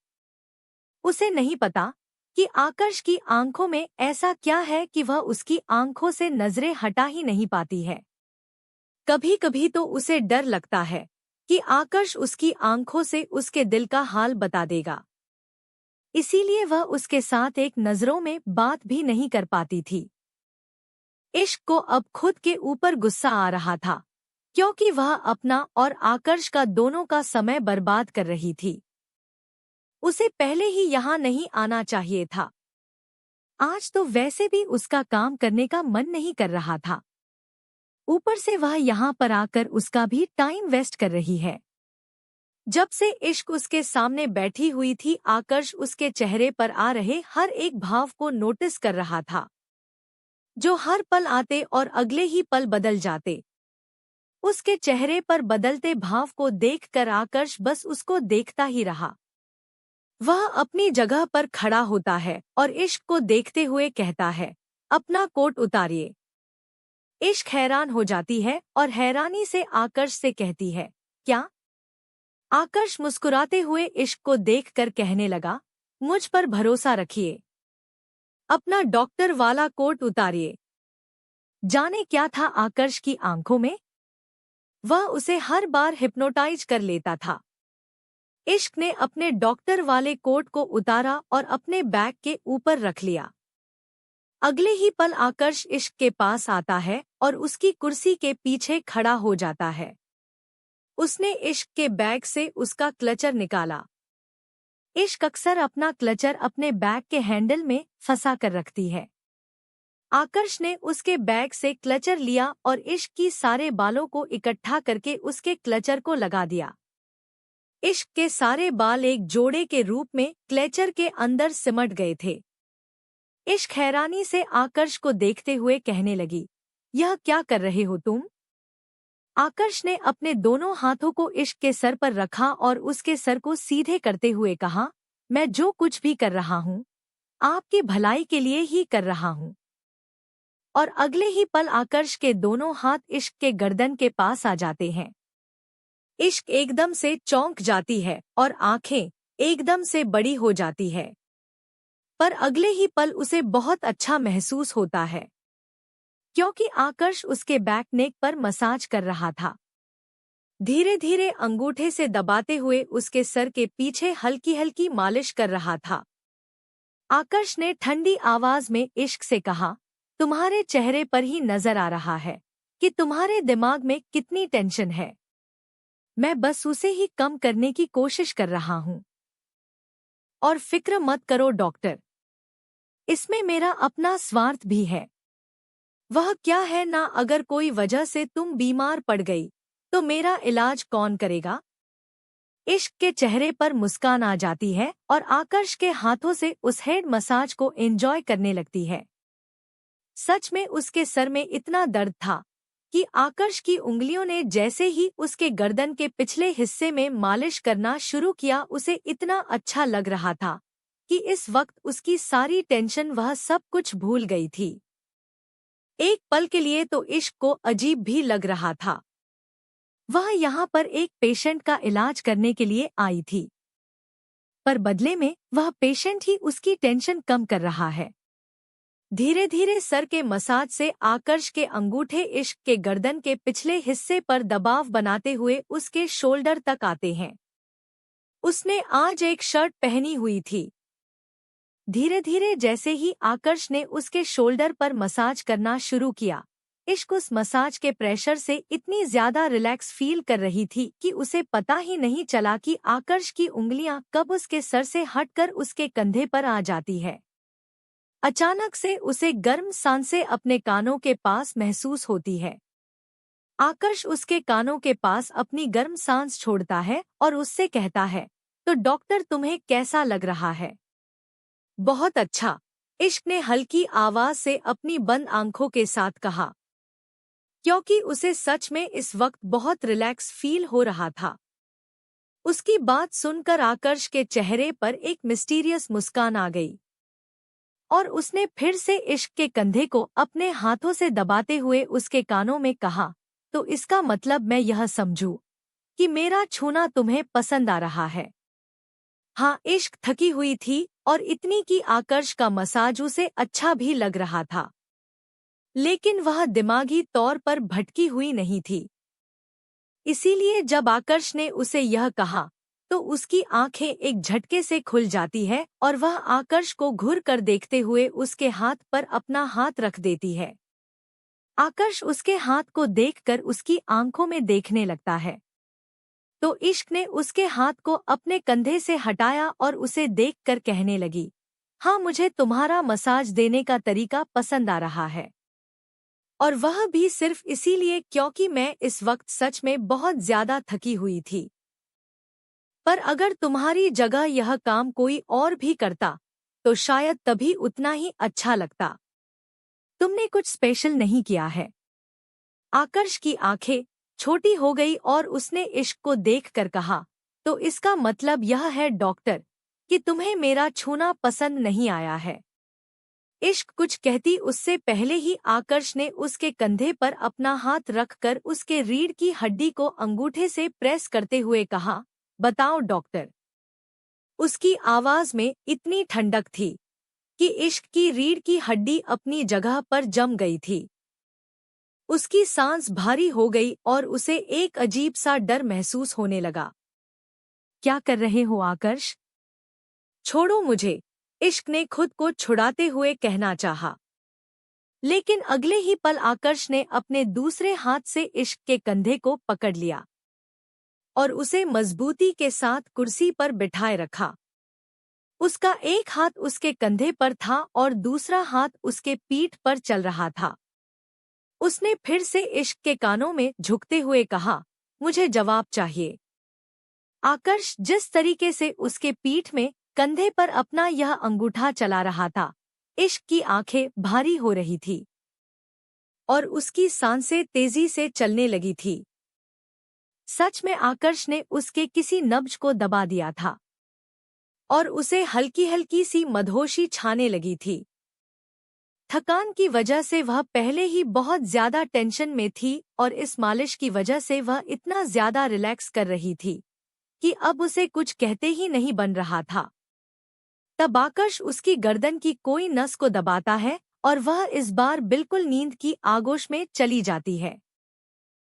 उसे नहीं पता कि आकर्ष की आंखों में ऐसा क्या है कि वह उसकी आंखों से नजरें हटा ही नहीं पाती है। कभी कभी तो उसे डर लगता है कि आकर्ष उसकी आंखों से उसके दिल का हाल बता देगा। इसीलिए वह उसके साथ एक नजरों में बात भी नहीं कर पाती थी। इश्क को अब खुद के ऊपर गुस्सा आ रहा था, क्योंकि वह अपना और आकर्ष का दोनों का समय बर्बाद कर रही थी। उसे पहले ही यहाँ नहीं आना चाहिए था। आज तो वैसे भी उसका काम करने का मन नहीं कर रहा था, ऊपर से वह यहाँ पर आकर उसका भी टाइम वेस्ट कर रही है। जब से इश्क उसके सामने बैठी हुई थी, आकर्ष उसके चेहरे पर आ रहे हर एक भाव को नोटिस कर रहा था, जो हर पल आते और अगले ही पल बदल जाते। उसके चेहरे पर बदलते भाव को देखकर आकर्ष बस उसको देखता ही रहा। वह अपनी जगह पर खड़ा होता है और इश्क को देखते हुए कहता है, अपना कोट उतारिए। इश्क हैरान हो जाती है और हैरानी से आकर्ष से कहती है, क्या? आकर्ष मुस्कुराते हुए इश्क को देखकर कहने लगा, मुझ पर भरोसा रखिए, अपना डॉक्टर वाला कोट उतारिए। जाने क्या था आकर्ष की आंखों में? वह उसे हर बार हिप्नोटाइज कर लेता था। इश्क ने अपने डॉक्टर वाले कोट को उतारा और अपने बैग के ऊपर रख लिया। अगले ही पल आकर्ष इश्क के पास आता है और उसकी कुर्सी के पीछे खड़ा हो जाता है। उसने इश्क के बैग से उसका क्लचर निकाला। इश्क अक्सर अपना क्लचर अपने बैग के हैंडल में फंसा कर रखती है। आकर्ष ने उसके बैग से क्लचर लिया और इश्क की सारे बालों को इकट्ठा करके उसके क्लचर को लगा दिया। इश्क के सारे बाल एक जोड़े के रूप में क्लचर के अंदर सिमट गए थे। इश्क हैरानी से आकर्ष को देखते हुए कहने लगी, यह क्या कर रहे हो तुम? आकर्ष ने अपने दोनों हाथों को इश्क के सर पर रखा और उसके सर को सीधे करते हुए कहा, मैं जो कुछ भी कर रहा हूँ, आपकी भलाई के लिए ही कर रहा हूँ। और अगले ही पल आकर्ष के दोनों हाथ इश्क के गर्दन के पास आ जाते हैं। इश्क एकदम से चौंक जाती है और आंखें एकदम से बड़ी हो जाती है। पर अगले ही पल उसे बहुत अच्छा महसूस होता है, क्योंकि आकर्ष उसके बैक नेक पर मसाज कर रहा था। धीरे धीरे अंगूठे से दबाते हुए उसके सर के पीछे हल्की हल्की मालिश कर रहा था। आकर्ष ने ठंडी आवाज में इश्क से कहा, तुम्हारे चेहरे पर ही नजर आ रहा है कि तुम्हारे दिमाग में कितनी टेंशन है। मैं बस उसे ही कम करने की कोशिश कर रहा हूँ। और फिक्र मत करो डॉक्टर, इसमें मेरा अपना स्वार्थ भी है। वह क्या है ना, अगर कोई वजह से तुम बीमार पड़ गई तो मेरा इलाज कौन करेगा? इश्क के चेहरे पर मुस्कान आ जाती है और आकर्ष के हाथों से उस हेड मसाज को एंजॉय करने लगती है। सच में उसके सर में इतना दर्द था कि आकर्ष की उंगलियों ने जैसे ही उसके गर्दन के पिछले हिस्से में मालिश करना शुरू किया, उसे इतना अच्छा लग रहा था कि इस वक्त उसकी सारी टेंशन, वह सब कुछ भूल गई थी। एक पल के लिए तो इश्क को अजीब भी लग रहा था। वह यहाँ पर एक पेशेंट का इलाज करने के लिए आई थी, पर बदले में वह पेशेंट ही उसकी टेंशन कम कर रहा है। धीरे धीरे सर के मसाज से आकर्ष के अंगूठे इश्क के गर्दन के पिछले हिस्से पर दबाव बनाते हुए उसके शोल्डर तक आते हैं। उसने आज एक शर्ट पहनी हुई थी। धीरे धीरे जैसे ही आकर्ष ने उसके शोल्डर पर मसाज करना शुरू किया, इश्क उस मसाज के प्रेशर से इतनी ज्यादा रिलैक्स फील कर रही थी कि उसे पता ही नहीं चला कि आकर्ष की उंगलियां कब उसके सर से हटकर उसके कंधे पर आ जाती है। अचानक से उसे गर्म सांसें अपने कानों के पास महसूस होती है। आकर्ष उसके कानों के पास अपनी गर्म सांस छोड़ता है और उससे कहता है, तो डॉक्टर तुम्हें कैसा लग रहा है? बहुत अच्छा, इश्क ने हल्की आवाज से अपनी बंद आंखों के साथ कहा, क्योंकि उसे सच में इस वक्त बहुत रिलैक्स फील हो रहा था। उसकी बात सुनकर आकर्ष के चेहरे पर एक मिस्टीरियस मुस्कान आ गई और उसने फिर से इश्क के कंधे को अपने हाथों से दबाते हुए उसके कानों में कहा, तो इसका मतलब मैं यह समझूं कि मेरा छूना तुम्हें पसंद आ रहा है? हाँ, इश्क थकी हुई थी और इतनी कि आकर्ष का मसाज उसे अच्छा भी लग रहा था, लेकिन वह दिमागी तौर पर भटकी हुई नहीं थी। इसीलिए जब आकर्ष ने उसे यह कहा तो उसकी आंखें एक झटके से खुल जाती है और वह आकर्ष को घूर कर देखते हुए उसके हाथ पर अपना हाथ रख देती है। आकर्ष उसके हाथ को देखकर उसकी आंखों में देखने लगता है, तो इश्क ने उसके हाथ को अपने कंधे से हटाया और उसे देखकर कहने लगी, हाँ, मुझे तुम्हारा मसाज देने का तरीका पसंद आ रहा है, और वह भी सिर्फ इसीलिए क्योंकि मैं इस वक्त सच में बहुत ज्यादा थकी हुई थी। पर अगर तुम्हारी जगह यह काम कोई और भी करता तो शायद तभी उतना ही अच्छा लगता। तुमने कुछ स्पेशल नहीं किया है। आकर्ष की आंखें छोटी हो गई और उसने इश्क को देखकर कहा, तो इसका मतलब यह है डॉक्टर कि तुम्हें मेरा छूना पसंद नहीं आया है। इश्क कुछ कहती उससे पहले ही आकर्ष ने उसके कंधे पर अपना हाथ रखकर उसके रीढ़ की हड्डी को अंगूठे से प्रेस करते हुए कहा, बताओ डॉक्टर। उसकी आवाज में इतनी ठंडक थी कि इश्क की रीढ़ की हड्डी अपनी जगह पर जम गई थी। उसकी सांस भारी हो गई और उसे एक अजीब सा डर महसूस होने लगा। क्या कर रहे हो आकर्ष? छोड़ो मुझे, इश्क ने खुद को छुड़ाते हुए कहना चाहा, लेकिन अगले ही पल आकर्ष ने अपने दूसरे हाथ से इश्क के कंधे को पकड़ लिया और उसे मजबूती के साथ कुर्सी पर बिठाए रखा। उसका एक हाथ उसके कंधे पर था और दूसरा हाथ उसके पीठ पर चल रहा था। उसने फिर से इश्क के कानों में झुकते हुए कहा, मुझे जवाब चाहिए। आकर्ष जिस तरीके से उसके पीठ में कंधे पर अपना यह अंगूठा चला रहा था, इश्क की आंखें भारी हो रही थी और उसकी सांसें तेजी से चलने लगी थी। सच में आकर्ष ने उसके किसी नब्ज को दबा दिया था और उसे हल्की हल्की सी मदहोशी छाने लगी थी। थकान की वजह से वह पहले ही बहुत ज्यादा टेंशन में थी और इस मालिश की वजह से वह इतना ज्यादा रिलैक्स कर रही थी कि अब उसे कुछ कहते ही नहीं बन रहा था। तब आकर्ष उसकी गर्दन की कोई नस को दबाता है और वह इस बार बिल्कुल नींद की आगोश में चली जाती है।